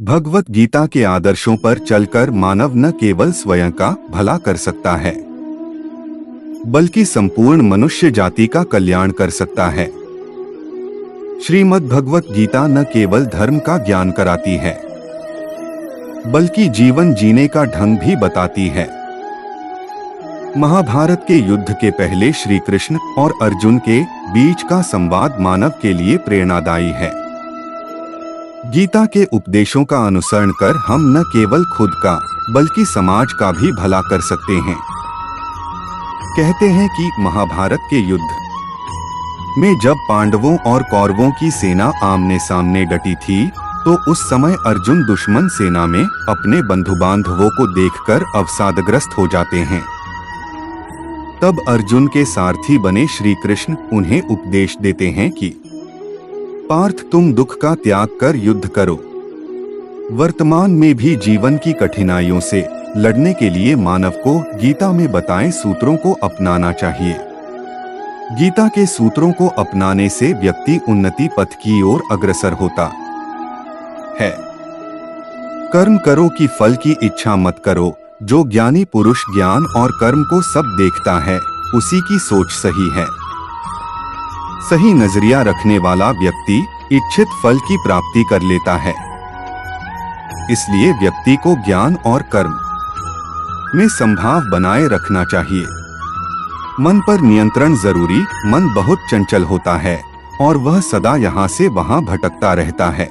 भगवत गीता के आदर्शों पर चलकर मानव न केवल स्वयं का भला कर सकता है, बल्कि संपूर्ण मनुष्य जाति का कल्याण कर सकता है। श्रीमद् भगवत गीता न केवल धर्म का ज्ञान कराती है, बल्कि जीवन जीने का ढंग भी बताती है। महाभारत के युद्ध के पहले श्री कृष्ण और अर्जुन के बीच का संवाद मानव के लिए प्रेरणादायी है। गीता के उपदेशों का अनुसरण कर हम न केवल खुद का बल्कि समाज का भी भला कर सकते हैं। कहते हैं कि महाभारत के युद्ध में जब पांडवों और कौरवों की सेना आमने सामने डटी थी, तो उस समय अर्जुन दुश्मन सेना में अपने बंधु बांधवों को देखकर अवसादग्रस्त हो जाते हैं। तब अर्जुन के सारथी बने श्री कृष्ण उन्हें उपदेश देते हैं कि पार्थ, तुम दुख का त्याग कर युद्ध करो। वर्तमान में भी जीवन की कठिनाइयों से लड़ने के लिए मानव को गीता में बताए सूत्रों को अपनाना चाहिए। गीता के सूत्रों को अपनाने से व्यक्ति उन्नति पथ की ओर अग्रसर होता है। कर्म करो कि फल की इच्छा मत करो। जो ज्ञानी पुरुष ज्ञान और कर्म को सब देखता है, उसी की सोच सही है। सही नजरिया रखने वाला व्यक्ति इच्छित फल की प्राप्ति कर लेता है। इसलिए व्यक्ति को ज्ञान और कर्म में समभाव बनाए रखना चाहिए। मन पर नियंत्रण जरूरी। मन बहुत चंचल होता है और वह सदा यहाँ से वहाँ भटकता रहता है।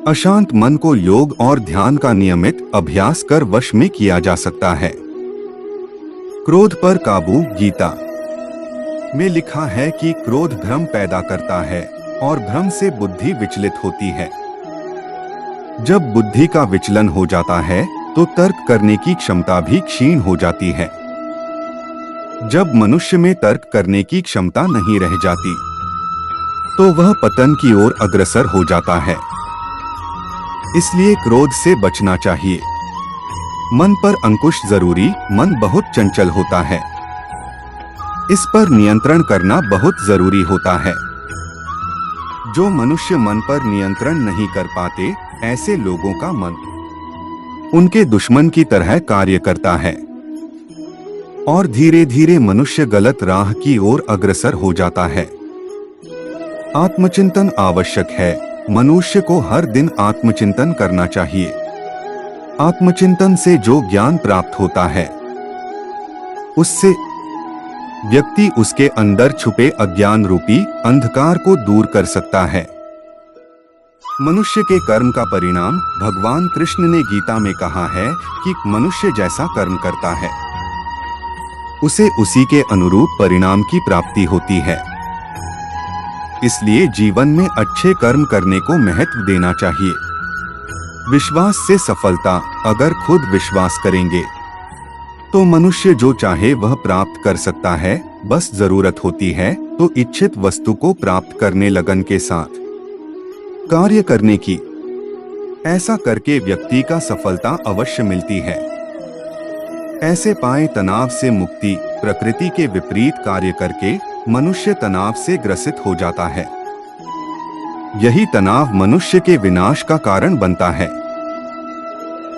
अशांत मन को योग और ध्यान का नियमित अभ्यास कर वश में किया जा सकता है। क्रोध पर काबू। गीता में लिखा है कि क्रोध भ्रम पैदा करता है और भ्रम से बुद्धि विचलित होती है। जब बुद्धि का विचलन हो जाता है तो तर्क करने की क्षमता भी क्षीण हो जाती है। जब मनुष्य में तर्क करने की क्षमता नहीं रह जाती, तो वह पतन की ओर अग्रसर हो जाता है। इसलिए क्रोध से बचना चाहिए। मन पर अंकुश जरूरी। मन बहुत चंचल होता है, इस पर नियंत्रण करना बहुत जरूरी होता है। जो मनुष्य मन पर नियंत्रण नहीं कर पाते, ऐसे लोगों का मन उनके दुश्मन की तरह कार्य करता है और धीरे धीरे मनुष्य गलत राह की ओर अग्रसर हो जाता है। आत्मचिंतन आवश्यक है। मनुष्य को हर दिन आत्मचिंतन करना चाहिए। आत्मचिंतन से जो ज्ञान प्राप्त होता है, उससे व्यक्ति उसके अंदर छुपे अज्ञान रूपी अंधकार को दूर कर सकता है। मनुष्य के कर्म का परिणाम भगवान कृष्ण ने गीता में कहा है कि मनुष्य जैसा कर्म करता है, उसे उसी के अनुरूप परिणाम की प्राप्ति होती है। इसलिए जीवन में अच्छे कर्म करने को महत्व देना चाहिए। विश्वास से सफलता। अगर खुद विश्वास करेंगे तो मनुष्य जो चाहे वह प्राप्त कर सकता है। बस जरूरत होती है तो इच्छित वस्तु को प्राप्त करने लगन के साथ कार्य करने की। ऐसा करके व्यक्ति का सफलता अवश्य मिलती है। ऐसे पाए तनाव से मुक्ति। प्रकृति के विपरीत कार्य करके मनुष्य तनाव से ग्रसित हो जाता है। यही तनाव मनुष्य के विनाश का कारण बनता है।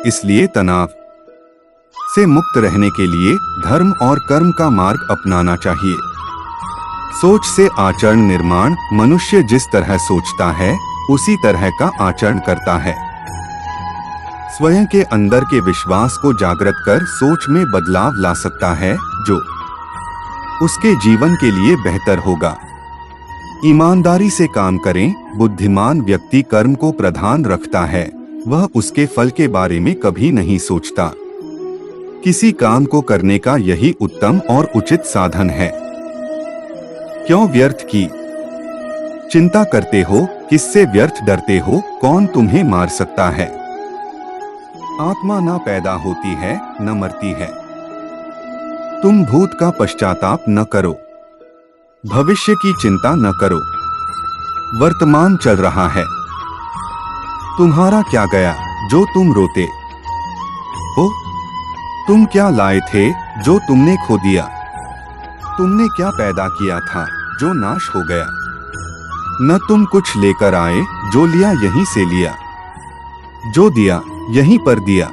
इसलिए तनाव से मुक्त रहने के लिए धर्म और कर्म का मार्ग अपनाना चाहिए। सोच से आचरण निर्माण। मनुष्य जिस तरह सोचता है, उसी तरह का आचरण करता है। स्वयं के अंदर के विश्वास को जागृत कर सोच में बदलाव ला सकता है, जो उसके जीवन के लिए बेहतर होगा। ईमानदारी से काम करें। बुद्धिमान व्यक्ति कर्म को प्रधान रखता है। वह उसके फल के बारे में कभी नहीं सोचता। किसी काम को करने का यही उत्तम और उचित साधन है। क्यों व्यर्थ की चिंता करते हो? किससे व्यर्थ डरते हो? कौन तुम्हें मार सकता है? आत्मा न पैदा होती है, न मरती है। तुम भूत का पश्चाताप न करो, भविष्य की चिंता न करो। वर्तमान चल रहा है। तुम्हारा क्या गया जो तुम रोते हो? तुम क्या लाए थे जो तुमने खो दिया? तुमने क्या पैदा किया था जो नाश हो गया? न तुम कुछ लेकर आए, जो लिया यहीं से लिया। जो दिया यहीं पर दिया,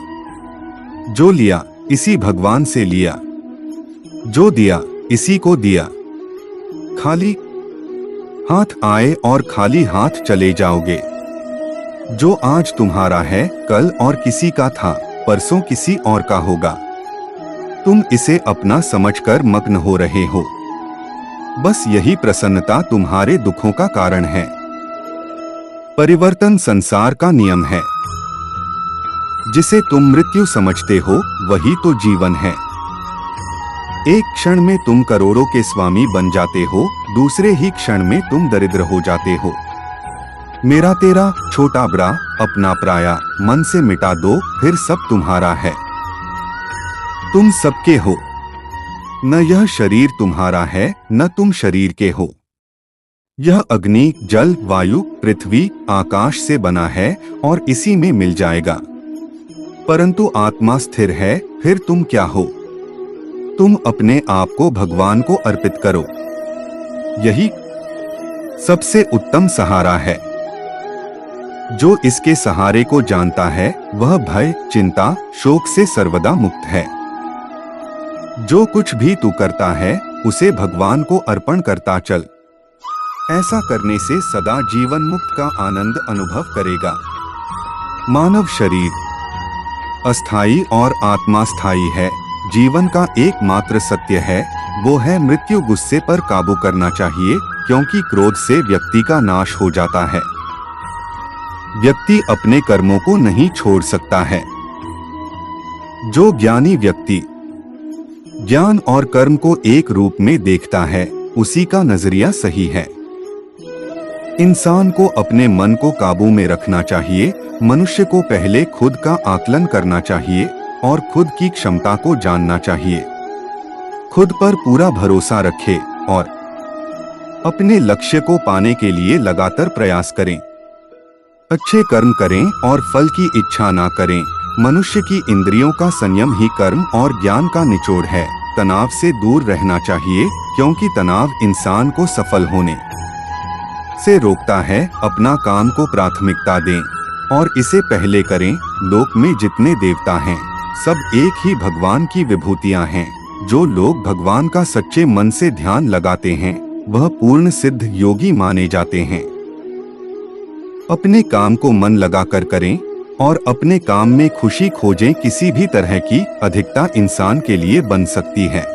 जो लिया इसी भगवान से लिया, जो दिया इसी को दिया। खाली हाथ आए और खाली हाथ चले जाओगे। जो आज तुम्हारा है कल और किसी का था, परसों किसी और का होगा। तुम इसे अपना समझकर मग्न हो रहे हो। बस यही प्रसन्नता तुम्हारे दुखों का कारण है। परिवर्तन संसार का नियम है। जिसे तुम मृत्यु समझते हो वही तो जीवन है। एक क्षण में तुम करोड़ों के स्वामी बन जाते हो, दूसरे ही क्षण में तुम दरिद्र हो जाते हो। मेरा तेरा, छोटा बड़ा, अपना पराया मन से मिटा दो, फिर सब तुम्हारा है। तुम सबके हो। न यह शरीर तुम्हारा है, न तुम शरीर के हो। यह अग्नि, जल, वायु, पृथ्वी, आकाश से बना है और इसी में मिल जाएगा। परंतु आत्मा स्थिर है, फिर तुम क्या हो? तुम अपने आप को भगवान को अर्पित करो। यही सबसे उत्तम सहारा है। जो इसके सहारे को जानता है वह भय, चिंता, शोक से सर्वदा मुक्त है। जो कुछ भी तू करता है उसे भगवान को अर्पण करता चल। ऐसा करने से सदा जीवन मुक्त का आनंद अनुभव करेगा। मानव शरीर अस्थाई और आत्मा स्थायी है। जीवन का एकमात्र सत्य है वो है मृत्यु। गुस्से पर काबू करना चाहिए, क्योंकि क्रोध से व्यक्ति का नाश हो जाता है। व्यक्ति अपने कर्मों को नहीं छोड़ सकता है। जो ज्ञानी व्यक्ति ज्ञान और कर्म को एक रूप में देखता है उसी का नजरिया सही है। इंसान को अपने मन को काबू में रखना चाहिए। मनुष्य को पहले खुद का आकलन करना चाहिए और खुद की क्षमता को जानना चाहिए। खुद पर पूरा भरोसा रखे और अपने लक्ष्य को पाने के लिए लगातार प्रयास करें। अच्छे कर्म करें और फल की इच्छा ना करें। मनुष्य की इंद्रियों का संयम ही कर्म और ज्ञान का निचोड़ है। तनाव से दूर रहना चाहिए, क्योंकि तनाव इंसान को सफल होने से रोकता है। अपना काम को प्राथमिकता दें और इसे पहले करें। लोक में जितने देवता हैं सब एक ही भगवान की विभूतियां हैं। जो लोग भगवान का सच्चे मन से ध्यान लगाते हैं वह पूर्ण सिद्ध योगी माने जाते हैं। अपने काम को मन लगाकर करें और अपने काम में खुशी खोजें। किसी भी तरह की अधिकता इंसान के लिए बन सकती है।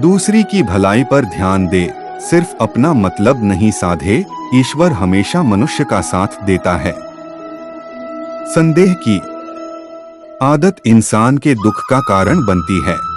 दूसरी की भलाई पर ध्यान दे, सिर्फ अपना मतलब नहीं साधे। ईश्वर हमेशा मनुष्य का साथ देता है। संदेह की आदत इंसान के दुख का कारण बनती है।